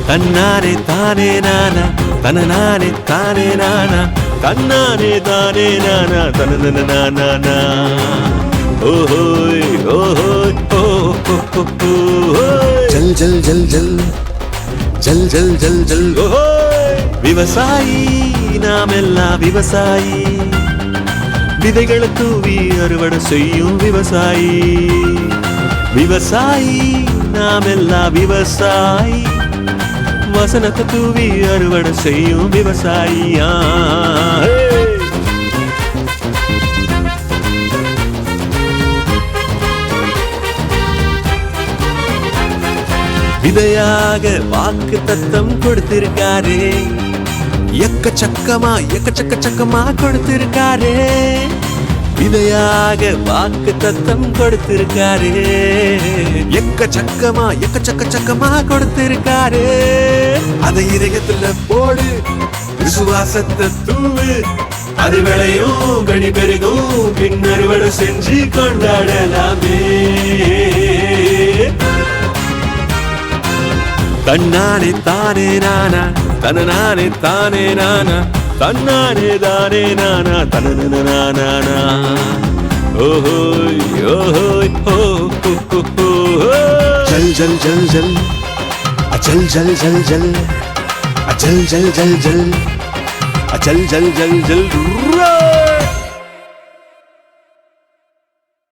தன்னானே தானே நானா தனநானே தானே நானா தன்னானே தானே நானா தனதன நானா ஓஹோய் ஓஹோய் ஓ ஜல் ஜல் ஜல் ஜல் ஜல் ஜல் ஜல் ஜல் ஓஹோய் விவசாயி நாம் எல்லாம் விவசாயி விதைகளை தூவி அறுவடை செய்யும் விவசாயி விவசாயி நாம் எல்லாம் விவசாயி வசனத்தை தூவி அறுவடை செய்யும் விவசாயியா விதையாக வாக்கு தத்தம் கொடுத்திருக்காரே எக்கச்சக்கமா கொடுத்திருக்காரே விதையாக வாக்கு தத்தம் கொடுத்திருக்காரே எக்கச்சக்கமா கொடுத்திருக்காரே அதை இதயத்துல போடு விசுவாசத்தை தூவு அது விளையும் கனி பெருகும் பின்னறுவடை செஞ்சு கொண்டாடலாமே தன்னானே தானே நானா தனநானே தானே நானா தன்னானே தானே நானா தனன நானா ஓஹோய் ஓஹோய் ஓ ஜல் ஜல் ஜல் ஜல் அச்சல் ஜல் ஜல் ஜல் அச்சல் ஜல் ஜல் ஜல் அச்சல் ஜல் ஜல் ஜல்